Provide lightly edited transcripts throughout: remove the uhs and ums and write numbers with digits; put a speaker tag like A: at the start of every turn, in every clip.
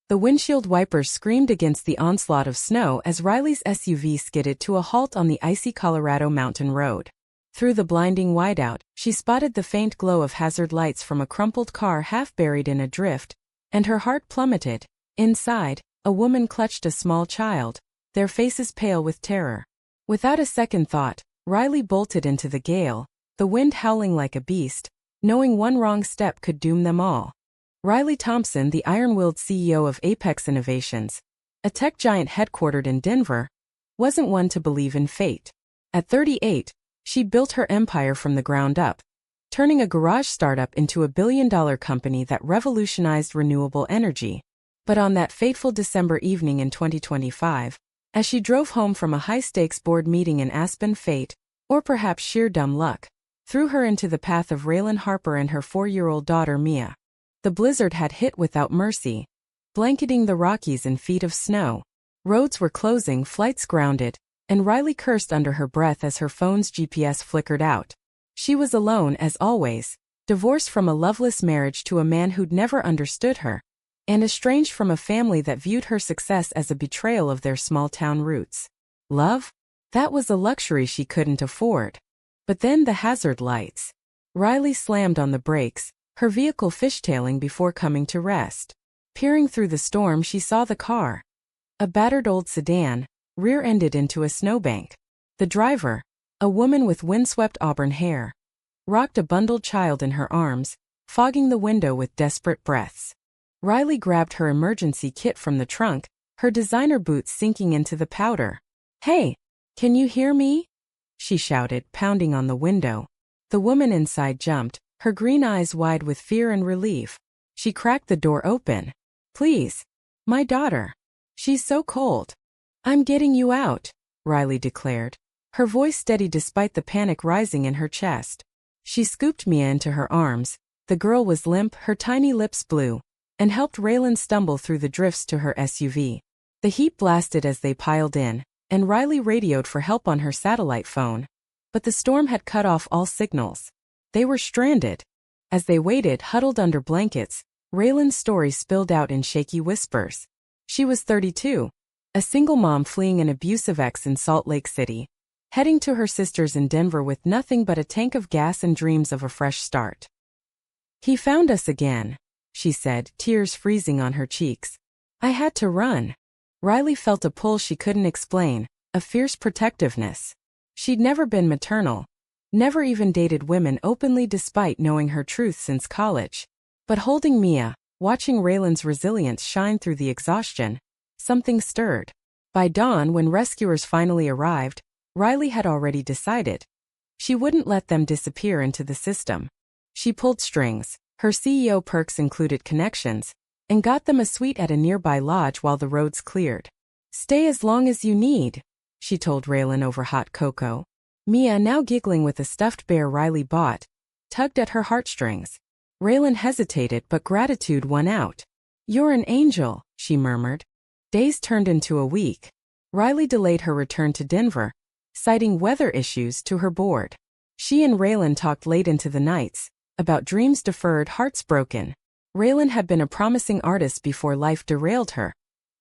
A: The windshield wipers screamed against the onslaught of snow as Riley's SUV skidded to a halt on the icy Colorado mountain road. Through the blinding whiteout, she spotted the faint glow of hazard lights from a crumpled car half buried in a drift, and her heart plummeted. Inside, a woman clutched a small child, their faces pale with terror. Without a second thought, Riley bolted into the gale, the wind howling like a beast, knowing one wrong step could doom them all. Riley Thompson, the iron-willed CEO of Apex Innovations, a tech giant headquartered in Denver, wasn't one to believe in fate. At 38, she built her empire from the ground up, turning a garage startup into a billion-dollar company that revolutionized renewable energy. But on that fateful December evening in 2025, as she drove home from a high-stakes board meeting in Aspen, fate, or perhaps sheer dumb luck, threw her into the path of Raylan Harper and her 4-year-old daughter Mia. The blizzard had hit without mercy, blanketing the Rockies in feet of snow. Roads were closing, flights grounded, and Riley cursed under her breath as her phone's GPS flickered out. She was alone as always, divorced from a loveless marriage to a man who'd never understood her, and estranged from a family that viewed her success as a betrayal of their small-town roots. Love? That was a luxury she couldn't afford. But then the hazard lights. Riley slammed on the brakes, her vehicle fishtailing before coming to rest. Peering through the storm, she saw the car. A battered old sedan, rear-ended into a snowbank. The driver, a woman with windswept auburn hair, rocked a bundled child in her arms, fogging the window with desperate breaths. Riley grabbed her emergency kit from the trunk, her designer boots sinking into the powder. "Hey, can you hear me?" she shouted, pounding on the window. The woman inside jumped, her green eyes wide with fear and relief. She cracked the door open. "Please. My daughter. She's so cold." "I'm getting you out," Riley declared, her voice steady despite the panic rising in her chest. She scooped Mia into her arms. The girl was limp, her tiny lips blue, and helped Raylan stumble through the drifts to her SUV. The heat blasted as they piled in, and Riley radioed for help on her satellite phone. But the storm had cut off all signals. They were stranded. As they waited, huddled under blankets, Raylan's story spilled out in shaky whispers. She was 32, a single mom fleeing an abusive ex in Salt Lake City, heading to her sister's in Denver with nothing but a tank of gas and dreams of a fresh start. "He found us again," she said, tears freezing on her cheeks. "I had to run." Riley felt a pull she couldn't explain, a fierce protectiveness. She'd never been maternal, never even dated women openly despite knowing her truth since college. But holding Mia, watching Raylan's resilience shine through the exhaustion, something stirred. By dawn, when rescuers finally arrived, Riley had already decided. She wouldn't let them disappear into the system. She pulled strings. Her CEO perks included connections, and got them a suite at a nearby lodge while the roads cleared. "Stay as long as you need," she told Raylan over hot cocoa. Mia, now giggling with a stuffed bear Riley bought, tugged at her heartstrings. Raylan hesitated, but gratitude won out. "You're an angel," she murmured. Days turned into a week. Riley delayed her return to Denver, citing weather issues to her board. She and Raylan talked late into the nights, about dreams deferred, hearts broken. Raylan had been a promising artist before life derailed her.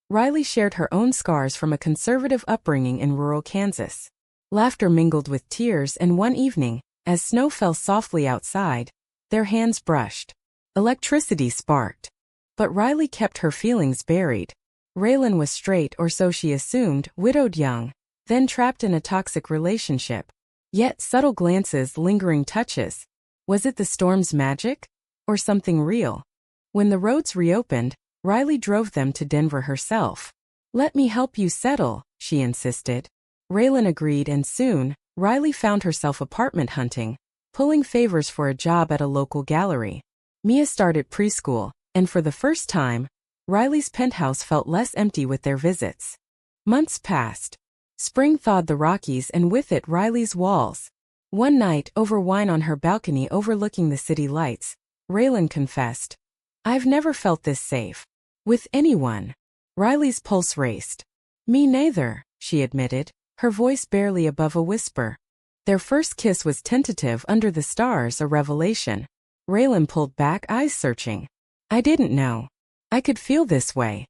A: Riley shared her own scars from a conservative upbringing in rural Kansas. Laughter mingled with tears, and one evening, as snow fell softly outside, their hands brushed. Electricity sparked. But Riley kept her feelings buried. Raylan was straight, or so she assumed, widowed young, then trapped in a toxic relationship. Yet subtle glances, lingering touches. Was it the storm's magic? Or something real? When the roads reopened, Riley drove them to Denver herself. "Let me help you settle," she insisted. Raylan agreed, and soon, Riley found herself apartment hunting, pulling favors for a job at a local gallery. Mia started preschool, and for the first time, Riley's penthouse felt less empty with their visits. Months passed. Spring thawed the Rockies, and with it Riley's walls. One night, over wine on her balcony overlooking the city lights, Raylan confessed, "I've never felt this safe. With anyone." Riley's pulse raced. "Me neither," she admitted, her voice barely above a whisper. Their first kiss was tentative under the stars, a revelation. Raylan pulled back, eyes searching. "I didn't know I could feel this way."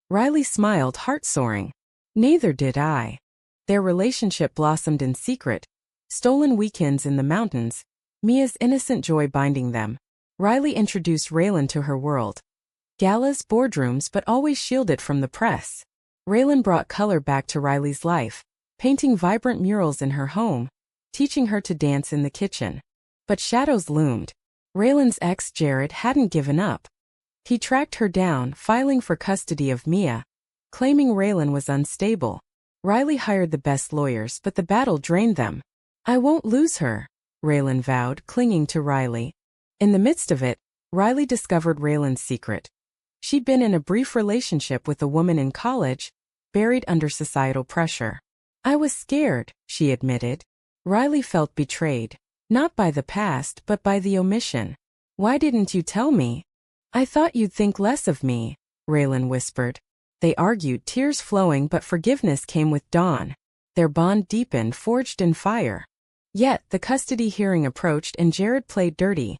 A: Riley smiled, heart-soaring. Neither did I. Their relationship blossomed in secret. Stolen weekends in the mountains, Mia's innocent joy binding them. Riley introduced Raylan to her world. Galas, boardrooms, but always shielded from the press. Raylan brought color back to Riley's life, painting vibrant murals in her home, teaching her to dance in the kitchen. But shadows loomed. Raylan's ex, Jared, hadn't given up. He tracked her down, filing for custody of Mia, claiming Raylan was unstable. Riley hired the best lawyers, but the battle drained them. I won't lose her, Raylan vowed, clinging to Riley. In the midst of it, Riley discovered Raylan's secret. She'd been in a brief relationship with a woman in college, buried under societal pressure. I was scared, she admitted. Riley felt betrayed, not by the past but by the omission. Why didn't you tell me? I thought you'd think less of me, Raylan whispered. They argued, tears flowing, but forgiveness came with dawn. Their bond deepened, forged in fire. Yet, the custody hearing approached and Jared played dirty,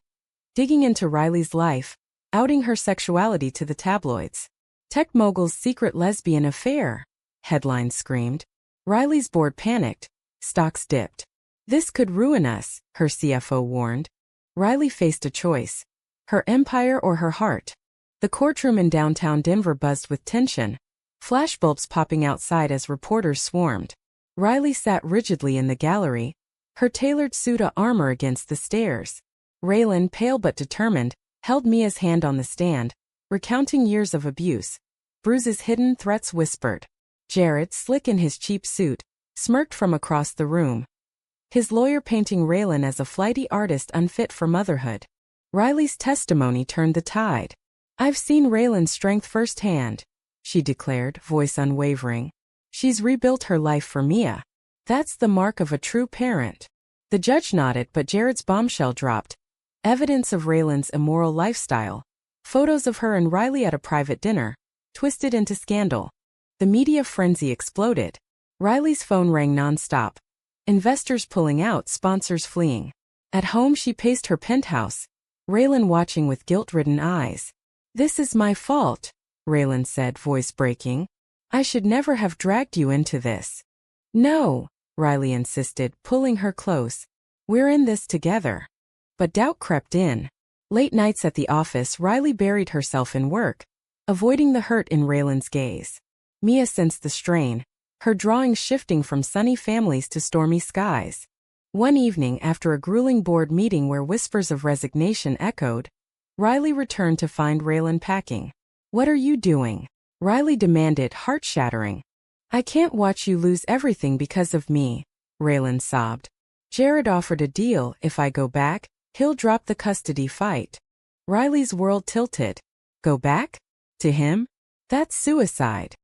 A: digging into Riley's life, outing her sexuality to the tabloids. Tech mogul's secret lesbian affair, headlines screamed. Riley's board panicked. Stocks dipped. This could ruin us, her CFO warned. Riley faced a choice. Her empire or her heart. The courtroom in downtown Denver buzzed with tension, flashbulbs popping outside as reporters swarmed. Riley sat rigidly in the gallery, her tailored suit of armor against the stairs. Raylan, pale but determined, held Mia's hand on the stand, recounting years of abuse. Bruises hidden, threats whispered. Jared, slick in his cheap suit, smirked from across the room. His lawyer painting Raylan as a flighty artist unfit for motherhood. Riley's testimony turned the tide. I've seen Raylan's strength firsthand, she declared, voice unwavering. She's rebuilt her life for Mia. That's the mark of a true parent. The judge nodded, but Jared's bombshell dropped. Evidence of Raylan's immoral lifestyle. Photos of her and Riley at a private dinner, twisted into scandal. The media frenzy exploded. Riley's phone rang nonstop. Investors pulling out, sponsors fleeing. At home she paced her penthouse, Raylan watching with guilt-ridden eyes. This is my fault, Raylan said, voice breaking. I should never have dragged you into this. No, Riley insisted, pulling her close. We're in this together. But doubt crept in. Late nights at the office, Riley buried herself in work, avoiding the hurt in Raylan's gaze. Mia sensed the strain, her drawings shifting from sunny families to stormy skies. One evening, after a grueling board meeting where whispers of resignation echoed, Riley returned to find Raylan packing. What are you doing? Riley demanded, heart-shattering. I can't watch you lose everything because of me, Raylan sobbed. Jared offered a deal. If I go back, he'll drop the custody fight. Riley's world tilted. Go back? To him? That's suicide.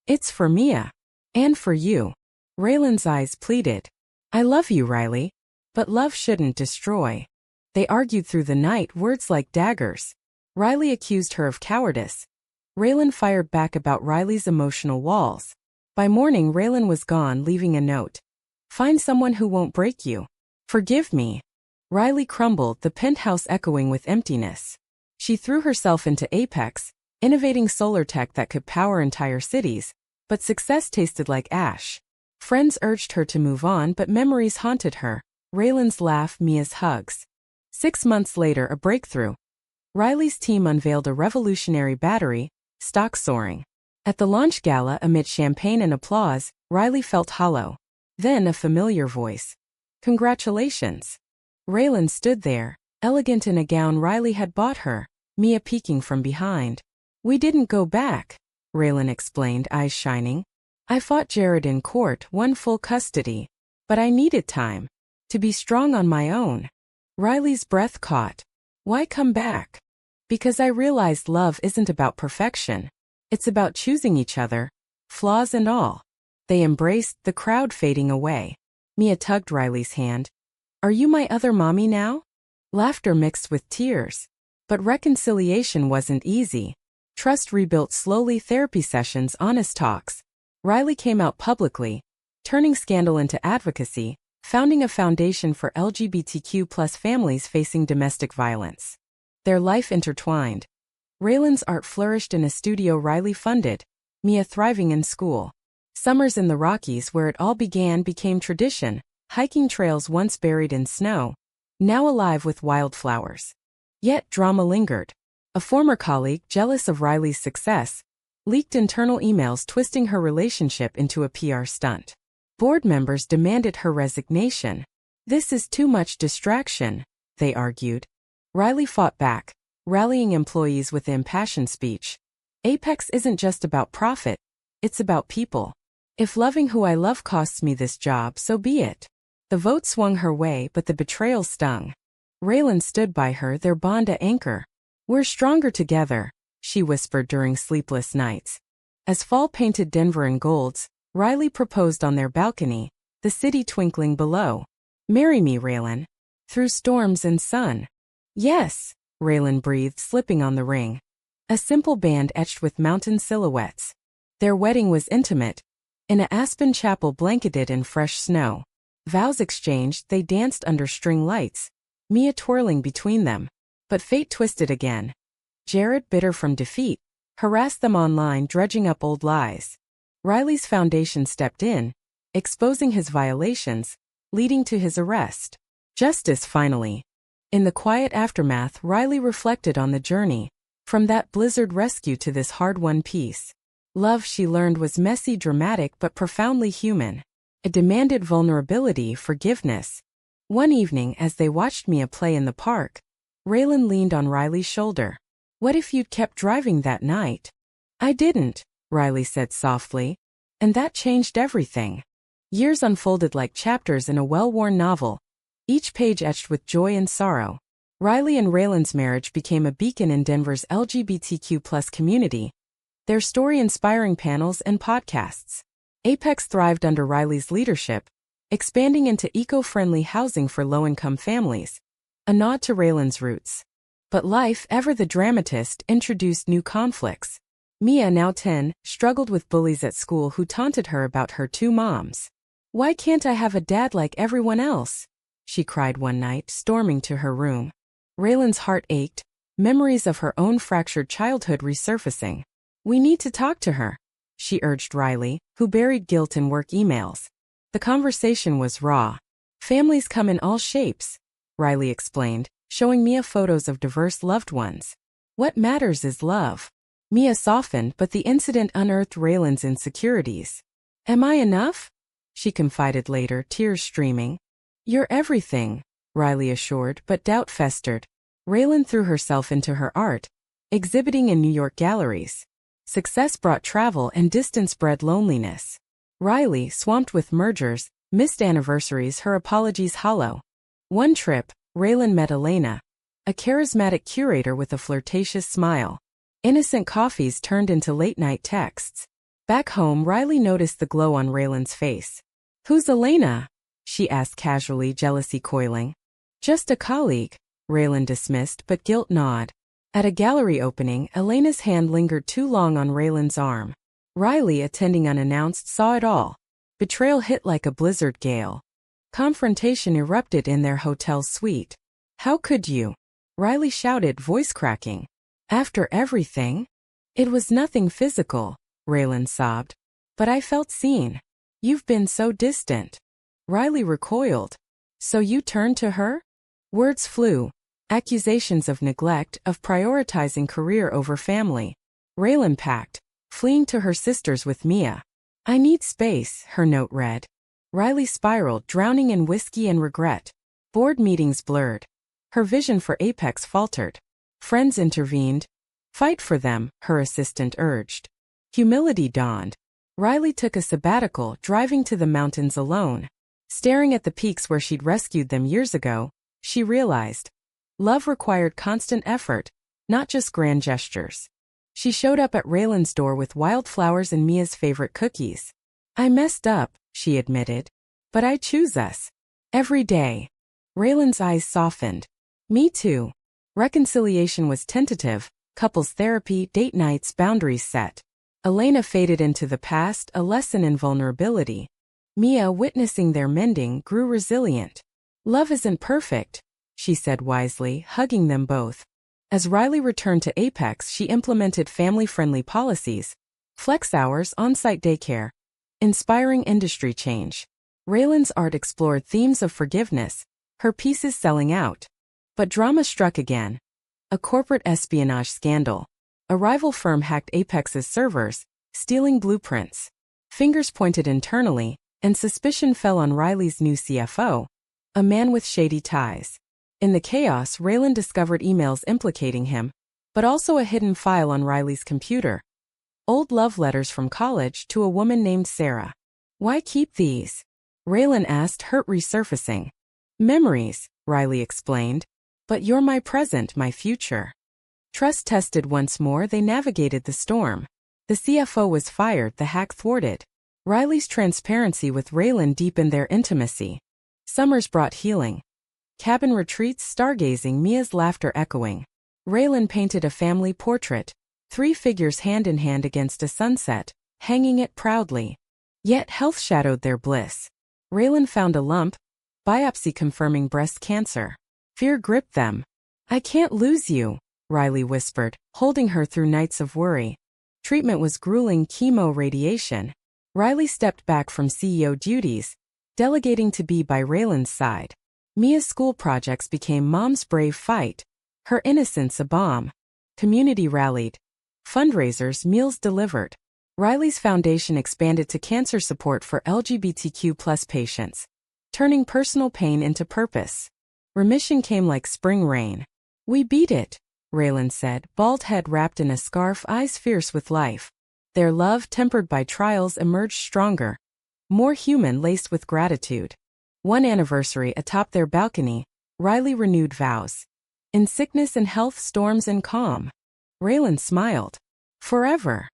A: It's for Mia. And for you. Raylan's eyes pleaded. I love you, Riley. But love shouldn't destroy. They argued through the night, words like daggers. Riley accused her of cowardice. Raylan fired back about Riley's emotional walls. By morning, Raylan was gone, leaving a note. Find someone who won't break you. Forgive me. Riley crumbled, the penthouse echoing with emptiness. She threw herself into Apex, innovating solar tech that could power entire cities, but success tasted like ash. Friends urged her to move on, but memories haunted her. Raylan's laugh, Mia's hugs. 6 months later, a breakthrough. Riley's team unveiled a revolutionary battery, stock soaring. At the launch gala, amid champagne and applause, Riley felt hollow. Then a familiar voice. Congratulations. Raylan stood there, elegant in a gown Riley had bought her, Mia peeking from behind. We didn't go back, Raylan explained, eyes shining. I fought Jared in court, won full custody. But I needed time. To be strong on my own. Riley's breath caught. Why come back? Because I realized love isn't about perfection. It's about choosing each other, flaws and all. They embraced, the crowd fading away. Mia tugged Riley's hand. Are you my other mommy now? Laughter mixed with tears. But reconciliation wasn't easy. Trust rebuilt slowly, therapy sessions, honest talks. Riley came out publicly, turning scandal into advocacy, founding a foundation for LGBTQ+ families facing domestic violence. Their life intertwined. Raylan's art flourished in a studio Riley funded, Mia thriving in school. Summers in the Rockies where it all began became tradition, hiking trails once buried in snow, now alive with wildflowers. Yet drama lingered. A former colleague, jealous of Riley's success, leaked internal emails twisting her relationship into a PR stunt. Board members demanded her resignation. This is too much distraction, they argued. Riley fought back, rallying employees with impassioned speech. Apex isn't just about profit, it's about people. If loving who I love costs me this job, so be it. The vote swung her way, but the betrayal stung. Raylan stood by her, their bond an anchor. We're stronger together, she whispered during sleepless nights. As fall painted Denver in golds, Riley proposed on their balcony, the city twinkling below. Marry me, Raylan. Through storms and sun. Yes, Raylan breathed, slipping on the ring. A simple band etched with mountain silhouettes. Their wedding was intimate. In an aspen chapel blanketed in fresh snow. Vows exchanged, they danced under string lights, Mia twirling between them. But fate twisted again. Jared, bitter from defeat, harassed them online, dredging up old lies. Riley's foundation stepped in, exposing his violations, leading to his arrest. Justice finally. In the quiet aftermath, Riley reflected on the journey, from that blizzard rescue to this hard-won peace. Love, she learned, was messy, dramatic, but profoundly human. It demanded vulnerability, forgiveness. One evening, as they watched Mia play in the park, Raylan leaned on Riley's shoulder. What if you'd kept driving that night? I didn't, Riley said softly. And that changed everything. Years unfolded like chapters in a well-worn novel, each page etched with joy and sorrow. Riley and Raylan's marriage became a beacon in Denver's LGBTQ+ community, their story inspiring panels and podcasts. Apex thrived under Riley's leadership, expanding into eco-friendly housing for low-income families, a nod to Raylan's roots. But life, ever the dramatist, introduced new conflicts. Mia, now 10, struggled with bullies at school who taunted her about her two moms. Why can't I have a dad like everyone else? She cried one night, storming to her room. Raylan's heart ached, memories of her own fractured childhood resurfacing. We need to talk to her, she urged Riley, who buried guilt in work emails. The conversation was raw. Families come in all shapes, Riley explained, showing Mia photos of diverse loved ones. What matters is love. Mia softened, but the incident unearthed Raylan's insecurities. Am I enough? She confided later, tears streaming. You're everything, Riley assured, but doubt festered. Raylan threw herself into her art, exhibiting in New York galleries. Success brought travel and distance bred loneliness. Riley, swamped with mergers, missed anniversaries, her apologies hollow. One trip, Raylan met Elena, a charismatic curator with a flirtatious smile. Innocent coffees turned into late-night texts. Back home, Riley noticed the glow on Raylan's face. Who's Elena? She asked casually, jealousy coiling. Just a colleague, Raylan dismissed, but guilt gnawed. At a gallery opening, Elena's hand lingered too long on Raylan's arm. Riley, attending unannounced, saw it all. Betrayal hit like a blizzard gale. Confrontation erupted in their hotel suite. How could you? Riley shouted, voice cracking. After everything? It was nothing physical, Raylan sobbed. But I felt seen. You've been so distant. Riley recoiled. So you turned to her? Words flew. Accusations of neglect, of prioritizing career over family. Raylan packed, fleeing to her sisters with Mia. I need space, her note read. Riley spiraled, drowning in whiskey and regret. Board meetings blurred. Her vision for Apex faltered. Friends intervened. Fight for them, her assistant urged. Humility dawned. Riley took a sabbatical, driving to the mountains alone. Staring at the peaks where she'd rescued them years ago, she realized. Love required constant effort, not just grand gestures. She showed up at Raylan's door with wildflowers and Mia's favorite cookies. I messed up, she admitted. But I choose us. Every day. Raylan's eyes softened. Me too. Reconciliation was tentative, couples therapy, date nights, boundaries set. Elena faded into the past, a lesson in vulnerability. Mia, witnessing their mending, grew resilient. Love isn't perfect, she said wisely, hugging them both. As Riley returned to Apex, she implemented family-friendly policies, Flex hours, on-site daycare. Inspiring industry change. Raylan's art explored themes of forgiveness, her pieces selling out. But drama struck again. A corporate espionage scandal. A rival firm hacked Apex's servers, stealing blueprints. Fingers pointed internally, and suspicion fell on Riley's new CFO, a man with shady ties. In the chaos, Raylan discovered emails implicating him, but also a hidden file on Riley's computer. Old love letters from college to a woman named Sarah. Why keep these? Raylan asked, hurt resurfacing. Memories, Riley explained. But you're my present, my future. Trust tested once more, they navigated the storm. The CFO was fired, the hack thwarted. Riley's transparency with Raylan deepened their intimacy. Summers brought healing. Cabin retreats, stargazing, Mia's laughter echoing. Raylan painted a family portrait. 3 figures hand in hand against a sunset, hanging it proudly. Yet health shadowed their bliss. Raylan found a lump, biopsy confirming breast cancer. Fear gripped them. I can't lose you, Riley whispered, holding her through nights of worry. Treatment was grueling, chemo, radiation. Riley stepped back from CEO duties, delegating to be by Raylan's side. Mia's school projects became Mom's brave fight. Her innocence a bomb. Community rallied. Fundraisers, meals delivered. Riley's foundation expanded to cancer support for LGBTQ+ patients, turning personal pain into purpose. Remission came like spring rain. We beat it, Raylan said, bald head wrapped in a scarf, eyes fierce with life. Their love, tempered by trials, emerged stronger. More human, laced with gratitude. One anniversary atop their balcony, Riley renewed vows. In sickness and health, storms and calm. Raylan smiled. Forever.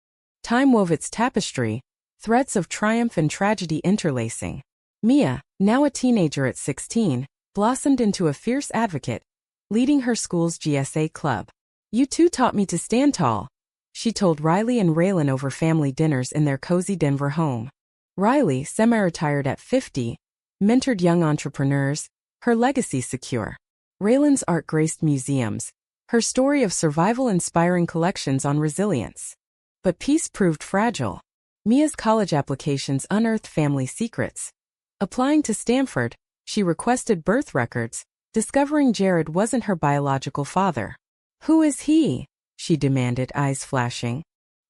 A: Time wove its tapestry, threads of triumph and tragedy interlacing. Mia, now a teenager at 16, blossomed into a fierce advocate, leading her school's GSA club. You two taught me to stand tall, she told Riley and Raylan over family dinners in their cozy Denver home. Riley, semi-retired at 50, mentored young entrepreneurs, her legacy secure. Raylan's art graced museums, her story of survival inspiring collections on resilience. But peace proved fragile. Mia's college applications unearthed family secrets. Applying to Stanford, she requested birth records, discovering Jared wasn't her biological father. Who is he? She demanded, eyes flashing.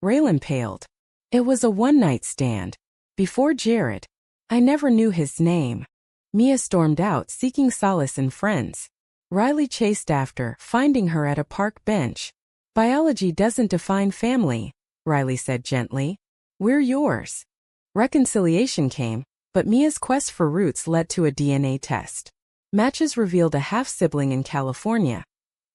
A: Raylan paled. It was a one-night stand. Before Jared. I never knew his name. Mia stormed out, seeking solace in friends. Riley chased after, finding her at a park bench. Biology doesn't define family, Riley said gently. We're yours. Reconciliation came, but Mia's quest for roots led to a DNA test. Matches revealed a half-sibling in California.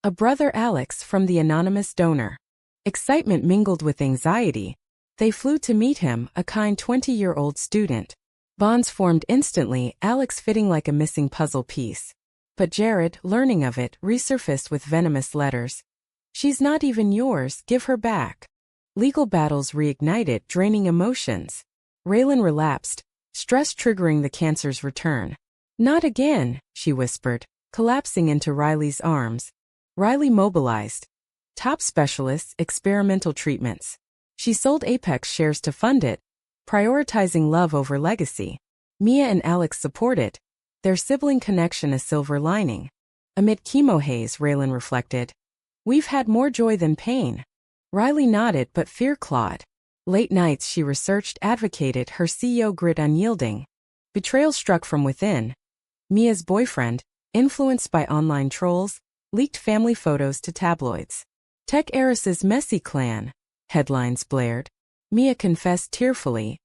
A: A brother, Alex, from the anonymous donor. Excitement mingled with anxiety. They flew to meet him, a kind 20-year-old student. Bonds formed instantly, Alex fitting like a missing puzzle piece. But Jared, learning of it, resurfaced with venomous letters. She's not even yours, give her back. Legal battles reignited, draining emotions. Raylan relapsed, stress triggering the cancer's return. Not again, she whispered, collapsing into Riley's arms. Riley mobilized. Top specialists, experimental treatments. She sold Apex shares to fund it, prioritizing love over legacy. Mia and Alex supported, their sibling connection a silver lining. Amid chemo haze, Raylan reflected. We've had more joy than pain. Riley nodded, but fear clawed. Late nights she researched, advocated, her CEO grit unyielding. Betrayal struck from within. Mia's boyfriend, influenced by online trolls, leaked family photos to tabloids. Tech heiress's messy clan, headlines blared. Mia confessed tearfully.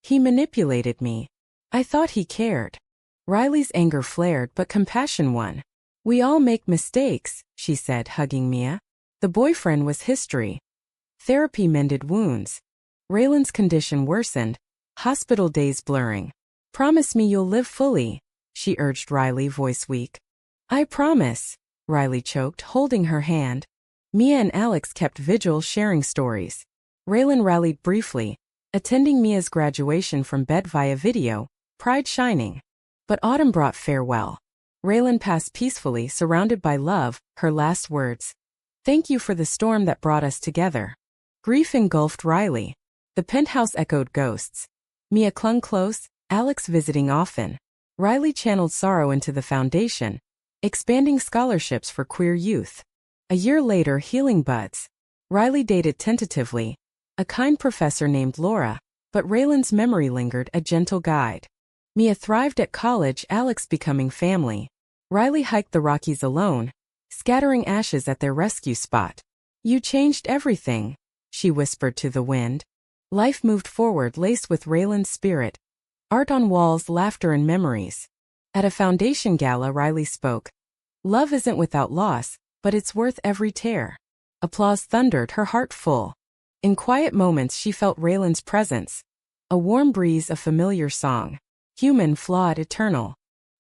A: He manipulated me. I thought he cared. Riley's anger flared, but compassion won. We all make mistakes, she said, hugging Mia. The boyfriend was history. Therapy mended wounds. Raylan's condition worsened, hospital days blurring. Promise me you'll live fully, she urged Riley, voice weak. I promise, Riley choked, holding her hand. Mia and Alex kept vigil, sharing stories. Raylan rallied briefly, attending Mia's graduation from bed via video, pride shining. But autumn brought farewell. Raylan passed peacefully, surrounded by love, her last words. Thank you for the storm that brought us together. Grief engulfed Riley. The penthouse echoed ghosts. Mia clung close, Alex visiting often. Riley channeled sorrow into the foundation, expanding scholarships for queer youth. A year later, healing buds. Riley dated tentatively a kind professor named Laura, but Raylan's memory lingered, a gentle guide. Mia thrived at college, Alex becoming family. Riley hiked the Rockies alone, scattering ashes at their rescue spot. You changed everything, she whispered to the wind. Life moved forward, laced with Raylan's spirit. Art on walls, laughter and memories. At a foundation gala, Riley spoke. Love isn't without loss, but it's worth every tear. Applause thundered, her heart full. In quiet moments she felt Raylan's presence. A warm breeze, a familiar song. Human, flawed, eternal.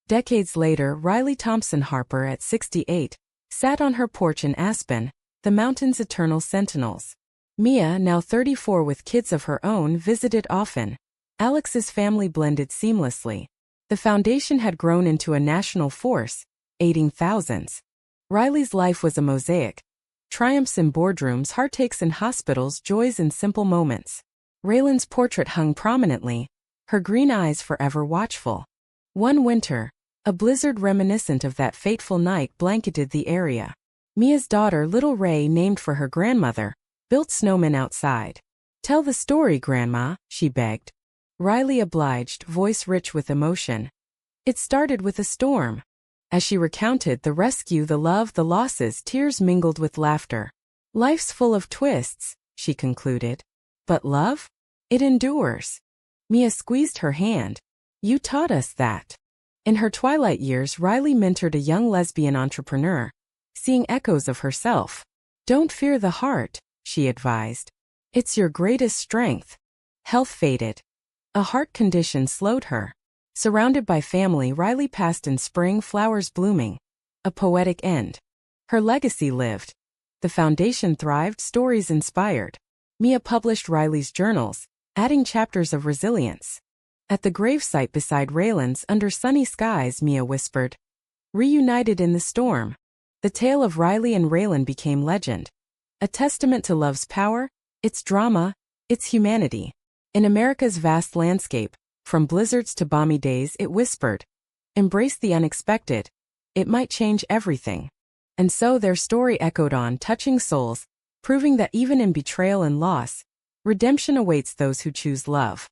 A: Decades later, Riley Thompson Harper, at 68, sat on her porch in Aspen, the mountain's eternal sentinels. Mia, now 34 with kids of her own, visited often. Alex's family blended seamlessly. The foundation had grown into a national force, aiding thousands. Riley's life was a mosaic. Triumphs in boardrooms, heartaches in hospitals, joys in simple moments. Raylan's portrait hung prominently, her green eyes forever watchful. One winter, a blizzard reminiscent of that fateful night blanketed the area. Mia's daughter, little Ray, named for her grandmother, built snowmen outside. Tell the story, Grandma, she begged. Riley obliged, voice rich with emotion. It started with a storm. As she recounted the rescue, the love, the losses, tears mingled with laughter. Life's full of twists, she concluded. But love? It endures. Mia squeezed her hand. You taught us that. In her twilight years, Riley mentored a young lesbian entrepreneur, seeing echoes of herself. Don't fear the heart, she advised. It's your greatest strength. Health faded. A heart condition slowed her. Surrounded by family, Riley passed in spring, flowers blooming. A poetic end. Her legacy lived. The foundation thrived, stories inspired. Mia published Riley's journals, adding chapters of resilience. At the gravesite beside Raylan's, under sunny skies, Mia whispered. Reunited in the storm. The tale of Riley and Raylan became legend. A testament to love's power, its drama, its humanity. In America's vast landscape, from blizzards to balmy days, it whispered. Embrace the unexpected. It might change everything. And so their story echoed on, touching souls, proving that even in betrayal and loss, redemption awaits those who choose love.